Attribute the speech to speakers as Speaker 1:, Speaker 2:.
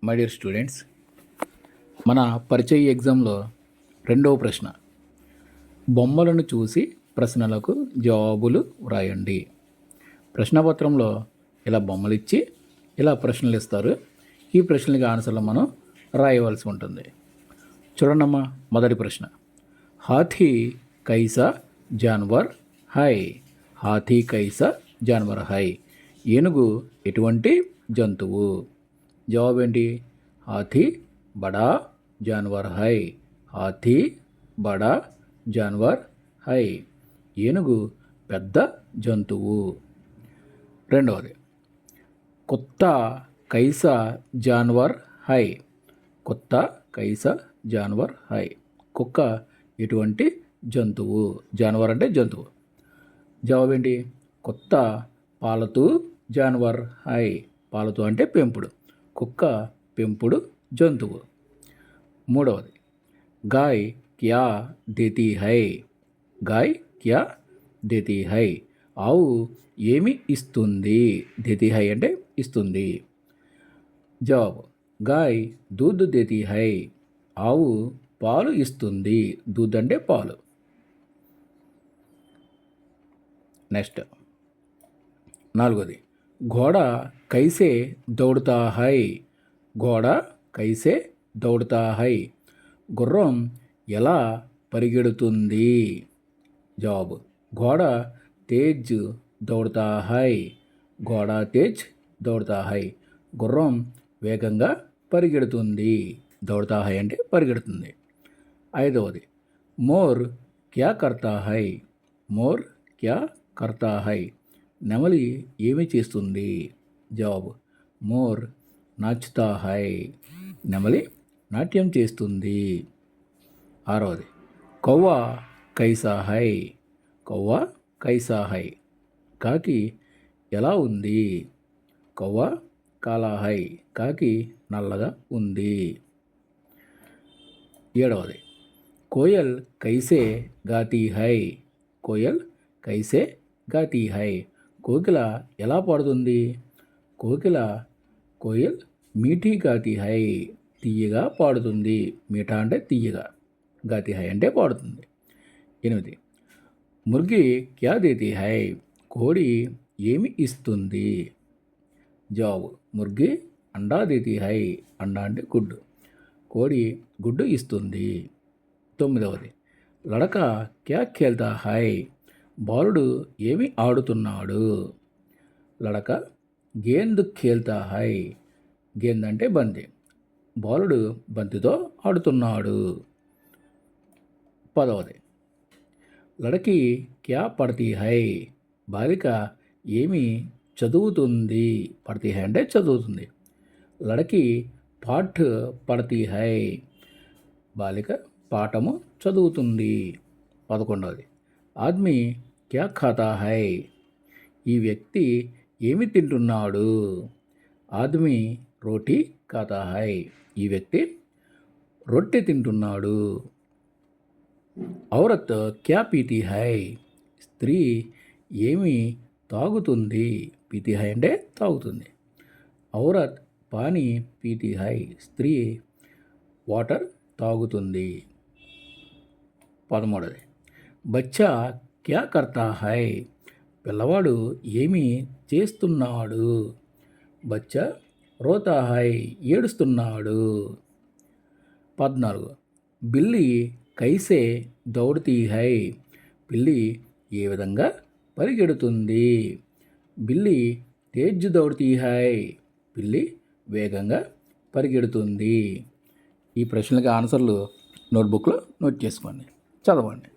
Speaker 1: My dear students, మన పరిచయ ఎగ్జామ్లో రెండవ ప్రశ్న, బొమ్మలను చూసి ప్రశ్నలకు జవాబులు వ్రాయండి. ప్రశ్నపత్రంలో ఇలా బొమ్మలు ఇచ్చి ఇలా ప్రశ్నలు ఇస్తారు. ఈ ప్రశ్నలకి ఆన్సర్లు మనం రాయవలసి ఉంటుంది. చూడండమ్మా, మొదటి ప్రశ్న, హాథీ కైసా జాన్వర్ హై. హాథీ కైసా జాన్వర్ హై. ఏనుగు ఎటువంటి జంతువు? జవాబు ఏంటి? హాథీ బడా జాన్వర్ హై. హాథీ బడా జాన్వర్ హై. ఏనుగు పెద్ద జంతువు. రెండవది, కుత్తా కైసా జాన్వర్ హై. కుత్తా కైసా జాన్వర్ హై. కుక్క ఎటువంటి జంతువు? జాన్వర్ అంటే జంతువు. జవాబు ఏంటి? కుత్తా పాలతూ జాన్వర్ హై. పాలతూ అంటే పెంపుడు. కుక్క పెంపుడు జంతువు. మూడవది, గాయ్ క్యా దేతీ హై. గాయ్ క్యా దేతీ హై. ఆవు ఏమి ఇస్తుంది? దేతీ హై అంటే ఇస్తుంది. జవాబు, గాయ్ దూద్ దేతీ హై. ఆవు పాలు ఇస్తుంది. దూద్ అంటే పాలు. నెక్స్ట్, నాలుగోది, ఘోడా కైసే దౌడతా హై. ఘోడా కైసే దౌడతా హై. గుర్రం ఎలా పరిగెడుతుంది? జవాబు, ఘోడా తేజ్ దౌడతా హై. ఘోడా తేజ్ దౌడతా హై. గుర్రం వేగంగా పరిగెడుతుంది. దౌడతా హై అంటే పరిగెడుతుంది. ఐదవది, మోర్ క్యా కర్తా హై. మోర్ క్యా కర్తా హై. నెమలి ఏమి చేస్తుంది? జవాబు, మోర్ నాచుతా హై. నెమలి నాట్యం చేస్తుంది. ఆరవది, కౌవా కైసా హై. కౌవా కైసా హై. కాకి ఎలా ఉంది? కౌవా కాలా హై. కాకి నల్లగా ఉంది. ఏడవది, కోయల్ కైసే గాతీ హై. కోయల్ కైసే గాతీ హై. కోకిల ఎలా పాడుతుంది? కోయల్ మీఠీ గాతీ హై. తీయగా పాడుతుంది. మీఠా అంటే తీయగా, గాతీ హై అంటే పాడుతుంది. 8, ముర్గి క్యా దేతీ హై. కోడి ఏమి ఇస్తుంది? జవాబు, ముర్గి అండా దేతీ హై. అండా అంటే గుడ్డు. కోడి గుడ్డు ఇస్తుంది. 9వది, లడక క్యా ఖేల్తా హై. బాలుడు ఏమి ఆడుతున్నాడు? లడక గేంద్ ఖేల్తా హై. గేంద్ అంటే బంతి. బాలుడు బంతితో ఆడుతున్నాడు. 10వది, లడకి క్యా పడతీ హై. బాలిక ఏమి చదువుతుంది? పడతీ హై అంటే చదువుతుంది. లడకి పాఠ్ పడతీ హై. బాలిక పాఠము చదువుతుంది. 11వది, ఆద్మీ క్యా ఖాతా హై. ఈ వ్యక్తి ఏమి తింటున్నాడు? ఆద్మీ రోటీ ఖాతా హై. ఈ వ్యక్తి రొట్టె తింటున్నాడు. ఔరత్ క్యా పీతీ హై. స్త్రీ ఏమి తాగుతుంది? పీతీ హై అంటే తాగుతుంది. ఔరత్ పానీ పీతీ హై. స్త్రీ వాటర్ తాగుతుంది. 13వది, బచ్చా క్యా కర్తా హై. పిల్లవాడు ఏమి చేస్తున్నాడు? బచ్చా రోతా హై. ఏడుస్తున్నాడు. 14, బిల్లి కైసే దౌడతీ హై. పిల్లి ఏ విధంగా పరిగెడుతుంది? బిల్లి తేజ్ దౌడతీ హై. పిల్లి వేగంగా పరిగెడుతుంది. ఈ ప్రశ్నలకు ఆన్సర్లు నోట్బుక్లో నోట్ చేసుకోండి, చదవండి.